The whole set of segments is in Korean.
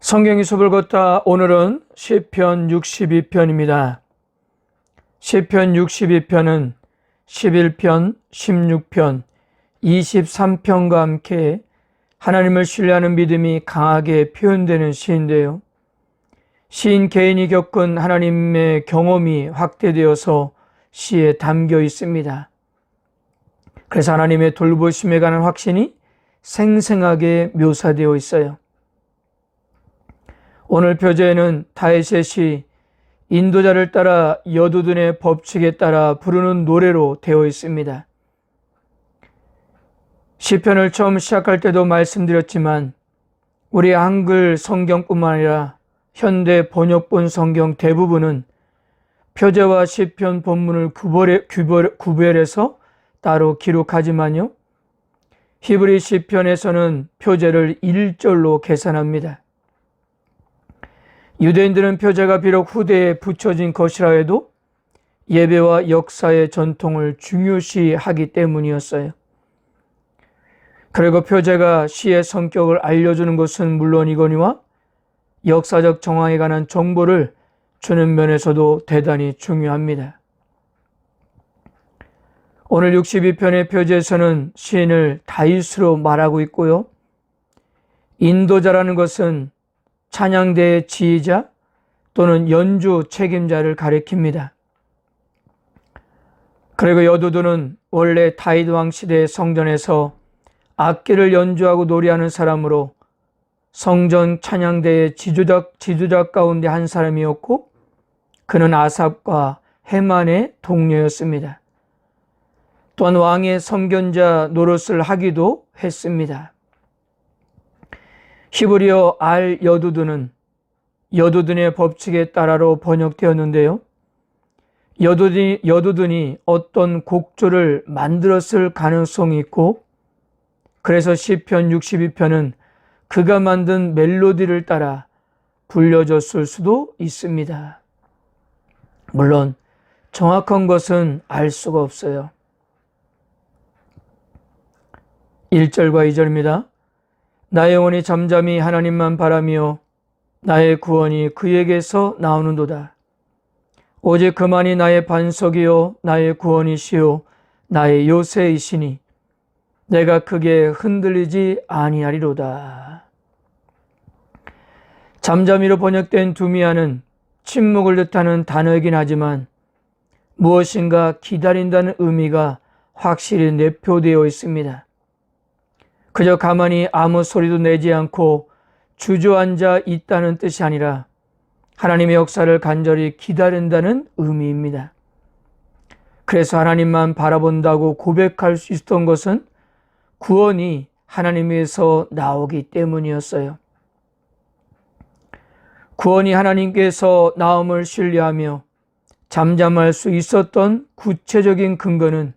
성경이 숲을 걷다. 오늘은 시편 62편입니다. 시편 62편은 11편, 16편, 23편과 함께 하나님을 신뢰하는 믿음이 강하게 표현되는 시인데요. 시인 개인이 겪은 하나님의 경험이 확대되어서 시에 담겨 있습니다. 그래서 하나님의 돌보심에 관한 확신이 생생하게 묘사되어 있어요. 오늘 표제에는 다윗의 시 인도자를 따라 여두둔의 법칙에 따라 부르는 노래로 되어 있습니다. 시편을 처음 시작할 때도 말씀드렸지만 우리 한글 성경뿐만 아니라 현대 번역본 성경 대부분은 표제와 시편 본문을 구별해서 따로 기록하지만요, 히브리 시편에서는 표제를 1절로 계산합니다. 유대인들은 표제가 비록 후대에 붙여진 것이라 해도 예배와 역사의 전통을 중요시하기 때문이었어요. 그리고 표제가 시의 성격을 알려주는 것은 물론이거니와 역사적 정황에 관한 정보를 주는 면에서도 대단히 중요합니다. 오늘 62편의 표제에서는 시인을 다윗으로 말하고 있고요. 인도자라는 것은 찬양대의 지휘자 또는 연주 책임자를 가리킵니다. 그리고 여두둔은 원래 다윗 왕 시대의 성전에서 악기를 연주하고 노래하는 사람으로 성전 찬양대의 지주자 가운데 한 사람이었고, 그는 아삽과 헤만의 동료였습니다. 또한 왕의 선견자 노릇을 하기도 했습니다. 히브리어 알 여두둔은 여두둔의 법칙에 따라로 번역되었는데요. 여두둔이 어떤 곡조를 만들었을 가능성이 있고, 그래서 시편 62편은 그가 만든 멜로디를 따라 불려졌을 수도 있습니다. 물론 정확한 것은 알 수가 없어요. 1절과 2절입니다. 나의 영혼이 잠잠히 하나님만 바라며 나의 구원이 그에게서 나오는도다. 오직 그만이 나의 반석이요 나의 구원이시요 나의 요새이시니 내가 크게 흔들리지 아니하리로다. 잠잠히로 번역된 두미아는 침묵을 뜻하는 단어이긴 하지만 무엇인가 기다린다는 의미가 확실히 내포되어 있습니다. 그저 가만히 아무 소리도 내지 않고 주저앉아 있다는 뜻이 아니라 하나님의 역사를 간절히 기다린다는 의미입니다. 그래서 하나님만 바라본다고 고백할 수 있었던 것은 구원이 하나님에서 나오기 때문이었어요. 구원이 하나님께서 나옴을 신뢰하며 잠잠할 수 있었던 구체적인 근거는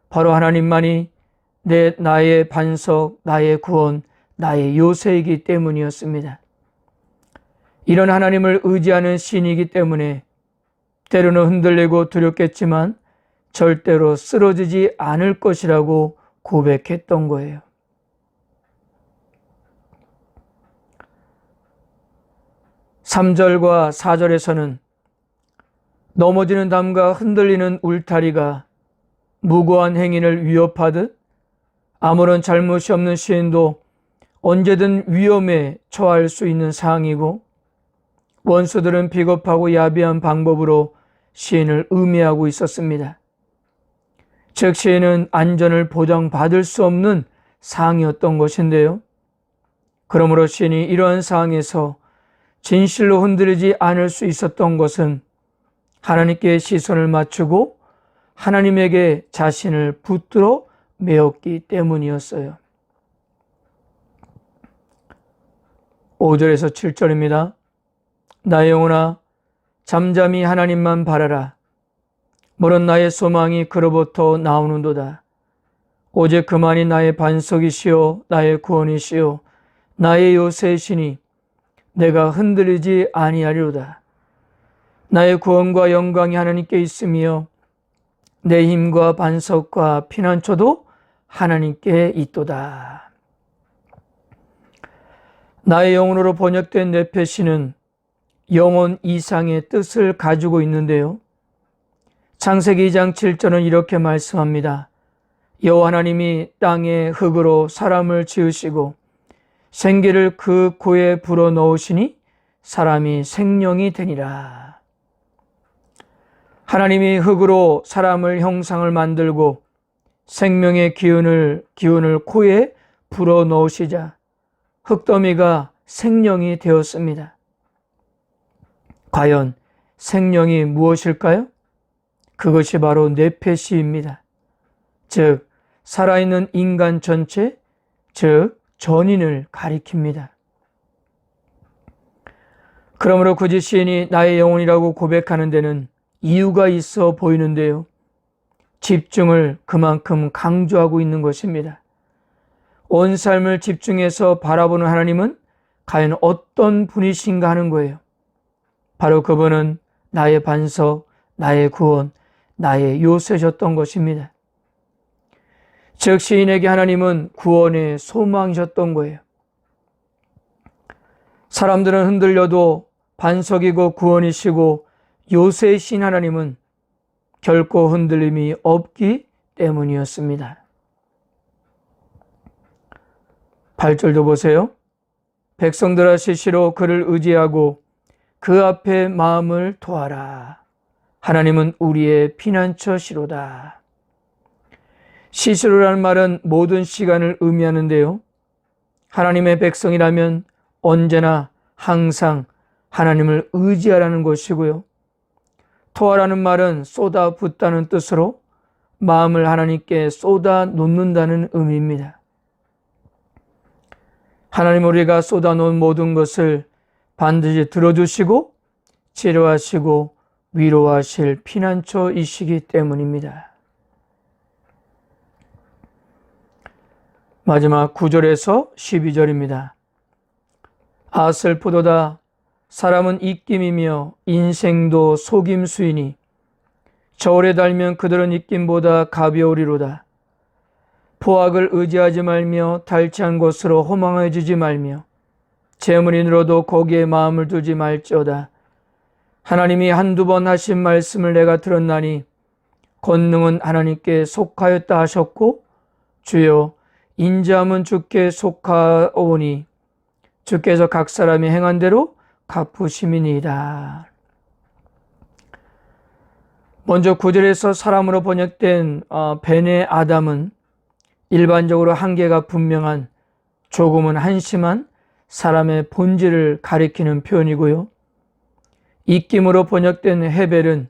바로 하나님만이 나의 반석, 나의 구원, 나의 요새이기 때문이었습니다. 이런 하나님을 의지하는 신이기 때문에 때로는 흔들리고 두렵겠지만 절대로 쓰러지지 않을 것이라고 고백했던 거예요. 3절과 4절에서는 넘어지는 담과 흔들리는 울타리가 무고한 행인을 위협하듯 아무런 잘못이 없는 시인도 언제든 위험에 처할 수 있는 상황이고, 원수들은 비겁하고 야비한 방법으로 시인을 음해하고 있었습니다. 즉 시인은 안전을 보장받을 수 없는 상황이었던 것인데요. 그러므로 시인이 이러한 상황에서 진실로 흔들리지 않을 수 있었던 것은 하나님께 시선을 맞추고 하나님에게 자신을 붙들어 메었기 때문이었어요. 5절에서 7절입니다. 나의 영혼아 잠잠히 하나님만 바라라. 물은 나의 소망이 그로부터 나오는도다. 오직 그만이 나의 반석이시요 나의 구원이시요 나의 요새이시니 내가 흔들리지 아니하리로다. 나의 구원과 영광이 하나님께 있으며 내 힘과 반석과 피난처도 하나님께 있도다. 나의 영혼으로 번역된 네페시는 영혼 이상의 뜻을 가지고 있는데요. 창세기 2장 7절은 이렇게 말씀합니다. 여호와 하나님이 땅에 흙으로 사람을 지으시고 생기를 그 코에 불어넣으시니 사람이 생명이 되니라. 하나님이 흙으로 사람을 형상을 만들고 생명의 기운을 코에 불어넣으시자 흙더미가 생명이 되었습니다. 과연 생명이 무엇일까요? 그것이 바로 네페시입니다. 즉 살아있는 인간 전체, 즉 전인을 가리킵니다. 그러므로 굳이 시인이 나의 영혼이라고 고백하는 데는 이유가 있어 보이는데요. 집중을 그만큼 강조하고 있는 것입니다. 온 삶을 집중해서 바라보는 하나님은 과연 어떤 분이신가 하는 거예요. 바로 그분은 나의 반석, 나의 구원, 나의 요새셨던 것입니다. 즉 시인에게 하나님은 구원의 소망이셨던 거예요. 사람들은 흔들려도 반석이고 구원이시고 요새이신 하나님은 결코 흔들림이 없기 때문이었습니다. 8절도 보세요. 백성들아 시시로 그를 의지하고 그 앞에 마음을 토하라. 하나님은 우리의 피난처시로다. 시시로라는 말은 모든 시간을 의미하는데요. 하나님의 백성이라면 언제나 항상 하나님을 의지하라는 것이고요. 토하라는 말은 쏟아붓다는 뜻으로 마음을 하나님께 쏟아 놓는다는 의미입니다. 하나님 우리가 쏟아놓은 모든 것을 반드시 들어주시고 치료하시고 위로하실 피난처이시기 때문입니다. 마지막 9절에서 12절입니다. 아 슬프도다. 사람은 입김이며 인생도 속임수이니 저울에 달면 그들은 입김보다 가벼우리로다. 포악을 의지하지 말며 달치한 것으로 허망해지지 말며 재물이 늘어도 거기에 마음을 두지 말지어다. 하나님이 한두 번 하신 말씀을 내가 들었나니 권능은 하나님께 속하였다 하셨고 주여 인자함은 주께 속하오니 주께서 각 사람이 행한 대로 갚으심이니이다. 먼저 9절에서 사람으로 번역된 베네 아담은 일반적으로 한계가 분명한 조금은 한심한 사람의 본질을 가리키는 표현이고요. 입김으로 번역된 헤벨은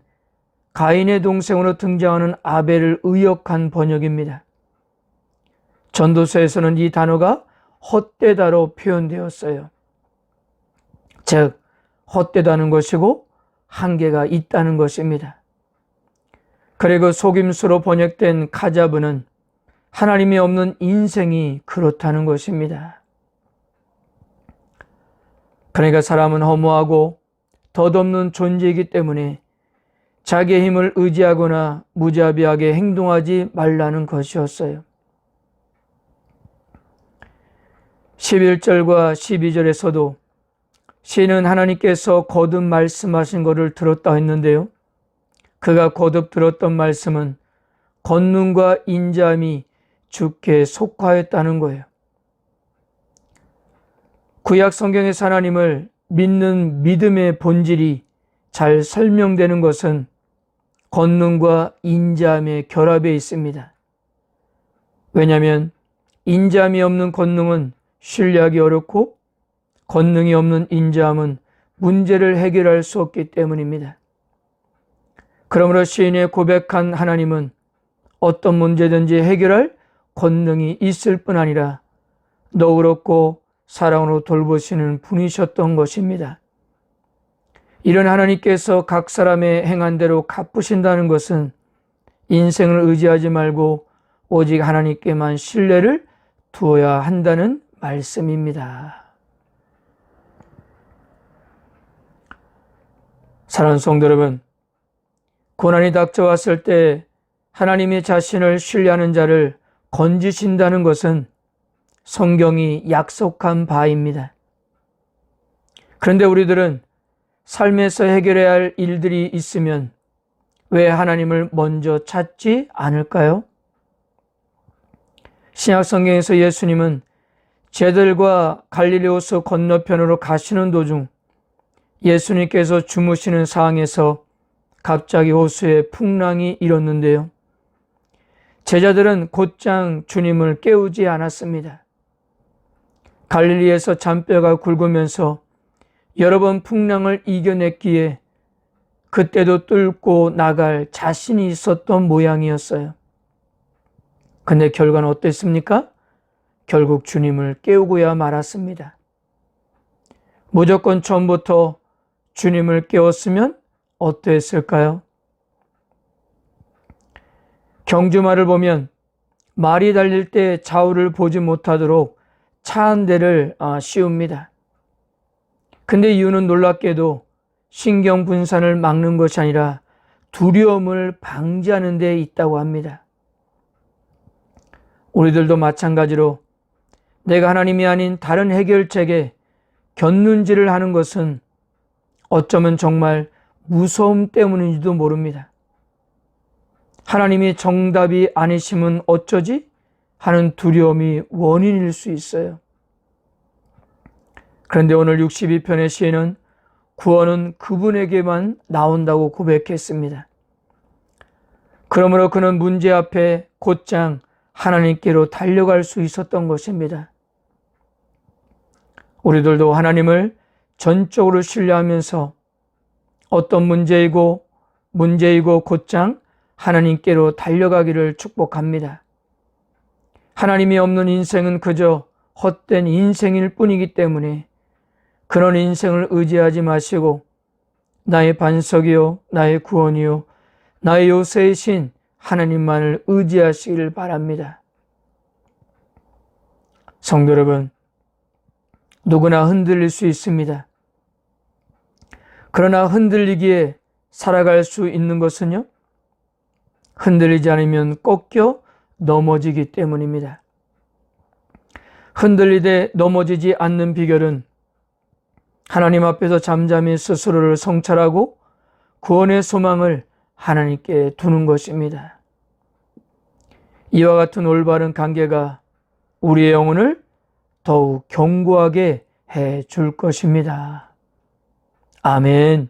가인의 동생으로 등장하는 아벨을 의역한 번역입니다. 전도서에서는 이 단어가 헛되다로 표현되었어요. 즉 헛되다는 것이고 한계가 있다는 것입니다. 그리고 속임수로 번역된 카자브는 하나님이 없는 인생이 그렇다는 것입니다. 그러니까 사람은 허무하고 덧없는 존재이기 때문에 자기의 힘을 의지하거나 무자비하게 행동하지 말라는 것이었어요. 11절과 12절에서도 시인은 하나님께서 거듭 말씀하신 것을 들었다 했는데요. 그가 거듭 들었던 말씀은 권능과 인자함이 주께 속하였다는 거예요. 구약 성경에서 하나님을 믿는 믿음의 본질이 잘 설명되는 것은 권능과 인자함의 결합에 있습니다. 왜냐하면 인자함이 없는 권능은 신뢰하기 어렵고 권능이 없는 인자함은 문제를 해결할 수 없기 때문입니다. 그러므로 시인의 고백한 하나님은 어떤 문제든지 해결할 권능이 있을 뿐 아니라 너그럽고 사랑으로 돌보시는 분이셨던 것입니다. 이런 하나님께서 각 사람의 행한 대로 갚으신다는 것은 인생을 의지하지 말고 오직 하나님께만 신뢰를 두어야 한다는 말씀입니다. 사랑하는 성도 여러분, 고난이 닥쳐왔을 때 하나님이 자신을 신뢰하는 자를 건지신다는 것은 성경이 약속한 바입니다. 그런데 우리들은 삶에서 해결해야 할 일들이 있으면 왜 하나님을 먼저 찾지 않을까요? 신약 성경에서 예수님은 제들과 갈릴리호수 건너편으로 가시는 도중 예수님께서 주무시는 상황에서 갑자기 호수에 풍랑이 일었는데요. 제자들은 곧장 주님을 깨우지 않았습니다. 갈릴리에서 잔뼈가 굵으면서 여러 번 풍랑을 이겨냈기에 그때도 뚫고 나갈 자신이 있었던 모양이었어요. 근데 결과는 어땠습니까? 결국 주님을 깨우고야 말았습니다. 무조건 처음부터 주님을 깨웠으면 어땠을까요? 경주말을 보면 말이 달릴 때 좌우를 보지 못하도록 차 한 대를 씌웁니다. 근데 이유는 놀랍게도 신경 분산을 막는 것이 아니라 두려움을 방지하는 데 있다고 합니다. 우리들도 마찬가지로 내가 하나님이 아닌 다른 해결책에 곁눈질을 하는 것은 어쩌면 정말 무서움 때문인지도 모릅니다. 하나님이 정답이 아니시면 어쩌지? 하는 두려움이 원인일 수 있어요. 그런데 오늘 62편의 시에는 구원은 그분에게만 나온다고 고백했습니다. 그러므로 그는 문제 앞에 곧장 하나님께로 달려갈 수 있었던 것입니다. 우리들도 하나님을 전적으로 신뢰하면서 어떤 문제이고 곧장 하나님께로 달려가기를 축복합니다. 하나님이 없는 인생은 그저 헛된 인생일 뿐이기 때문에 그런 인생을 의지하지 마시고 나의 반석이요 나의 구원이요 나의 요새의 신 하나님만을 의지하시기를 바랍니다. 성도 여러분, 누구나 흔들릴 수 있습니다. 그러나 흔들리기에 살아갈 수 있는 것은요, 흔들리지 않으면 꺾여 넘어지기 때문입니다. 흔들리되 넘어지지 않는 비결은 하나님 앞에서 잠잠히 스스로를 성찰하고 구원의 소망을 하나님께 두는 것입니다. 이와 같은 올바른 관계가 우리의 영혼을 더욱 견고하게 해 줄 것입니다. 아멘.